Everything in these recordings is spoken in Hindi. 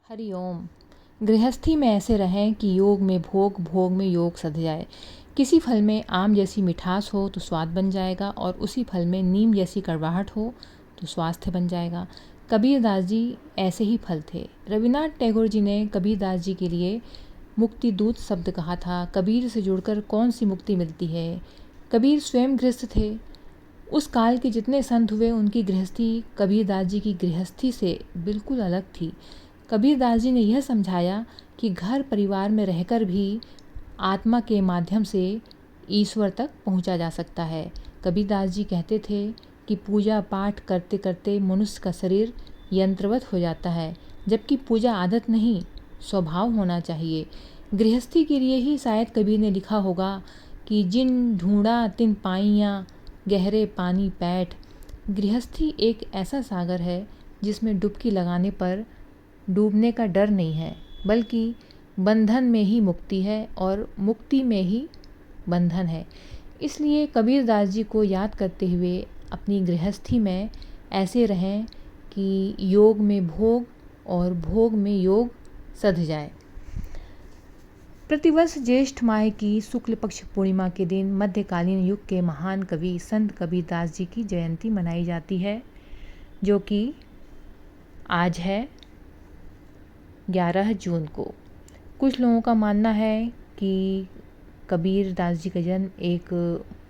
हरिओम। गृहस्थी में ऐसे रहें कि योग में भोग, भोग में योग सध जाए। किसी फल में आम जैसी मिठास हो तो स्वाद बन जाएगा और उसी फल में नीम जैसी कड़वाहट हो तो स्वास्थ्य बन जाएगा। कबीरदास जी ऐसे ही फल थे। रविन्द्रनाथ टैगोर जी ने कबीरदास जी के लिए मुक्ति दूत शब्द कहा था। कबीर से जुड़कर कौन सी मुक्ति मिलती है। कबीर स्वयं गृहस्थ थे। उस काल के जितने संत हुए उनकी गृहस्थी कबीरदास जी की गृहस्थी से बिल्कुल अलग थी। कबीरदास जी ने यह समझाया कि घर परिवार में रहकर भी आत्मा के माध्यम से ईश्वर तक पहुंचा जा सकता है। कबीरदास जी कहते थे कि पूजा पाठ करते करते मनुष्य का शरीर यंत्रवत हो जाता है, जबकि पूजा आदत नहीं स्वभाव होना चाहिए। गृहस्थी के लिए ही शायद कबीर ने लिखा होगा कि जिन ढूंढा तिन पाइयाँ गहरे पानी पैठ। गृहस्थी एक ऐसा सागर है जिसमें डुबकी लगाने पर डूबने का डर नहीं है, बल्कि बंधन में ही मुक्ति है और मुक्ति में ही बंधन है। इसलिए कबीरदास जी को याद करते हुए अपनी गृहस्थी में ऐसे रहें कि योग में भोग और भोग में योग सध जाए। प्रतिवर्ष ज्येष्ठ माह की शुक्ल पक्ष पूर्णिमा के दिन मध्यकालीन युग के महान कवि संत कबीरदास जी की जयंती मनाई जाती है, जो कि आज है 11 जून को। कुछ लोगों का मानना है कि कबीरदास जी का जन्म एक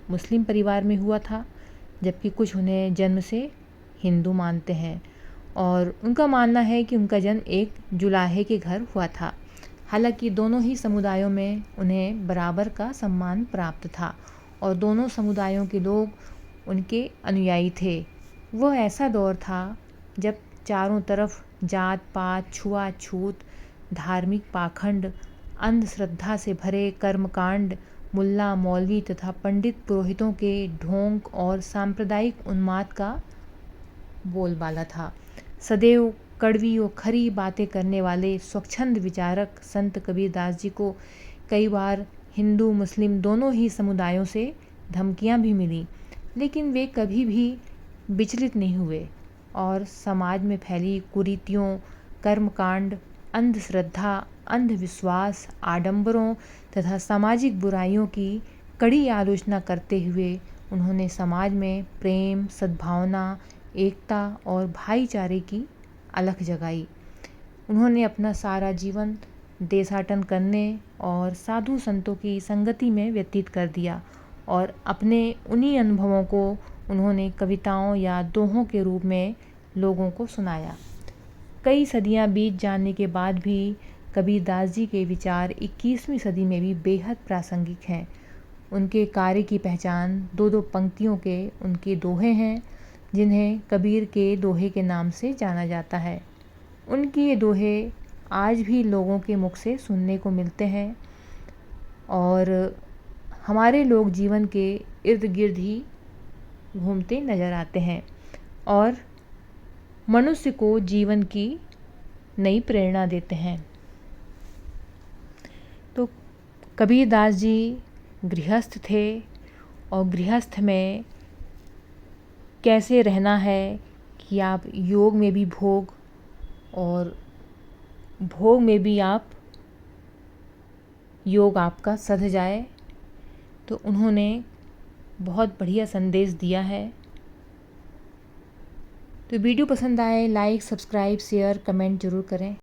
मुस्लिम परिवार में हुआ था, जबकि कुछ उन्हें जन्म से हिंदू मानते हैं और उनका मानना है कि उनका जन्म एक जुलाहे के घर हुआ था। हालांकि दोनों ही समुदायों में उन्हें बराबर का सम्मान प्राप्त था और दोनों समुदायों के लोग उनके अनुयायी थे। वह ऐसा दौर था जब चारों तरफ जात पात, छुआछूत, धार्मिक पाखंड, अंधश्रद्धा से भरे कर्मकांड, मुल्ला मौलवी तथा पंडित पुरोहितों के ढोंग और सांप्रदायिक उन्माद का बोलबाला था। सदैव कड़वी और खरी बातें करने वाले स्वच्छंद विचारक संत कबीरदास जी को कई बार हिंदू मुस्लिम दोनों ही समुदायों से धमकियां भी मिली, लेकिन वे कभी भी विचलित नहीं हुए और समाज में फैली कुरीतियों, कर्मकांड, अंधश्रद्धा, अंधविश्वास, आडंबरों तथा सामाजिक बुराइयों की कड़ी आलोचना करते हुए उन्होंने समाज में प्रेम, सद्भावना, एकता और भाईचारे की अलख जगाई। उन्होंने अपना सारा जीवन देशाटन करने और साधु संतों की संगति में व्यतीत कर दिया और अपने उन्हीं अनुभवों को उन्होंने कविताओं या दोहों के रूप में लोगों को सुनाया। कई सदियां बीत जाने के बाद भी कबीरदास जी के विचार 21वीं सदी में भी बेहद प्रासंगिक हैं। उनके कार्य की पहचान दो दो पंक्तियों के उनके दोहे हैं, जिन्हें कबीर के दोहे के नाम से जाना जाता है। उनके ये दोहे आज भी लोगों के मुख से सुनने को मिलते हैं और हमारे लोग जीवन के इर्द गिर्द ही घूमते नज़र आते हैं और मनुष्य को जीवन की नई प्रेरणा देते हैं। तो कबीरदास जी गृहस्थ थे और गृहस्थ में कैसे रहना है कि आप योग में भी भोग और भोग में भी आप योग आपका सध जाए, तो उन्होंने बहुत बढ़िया संदेश दिया है। तो वीडियो पसंद आए लाइक, सब्सक्राइब, शेयर, कमेंट ज़रूर करें।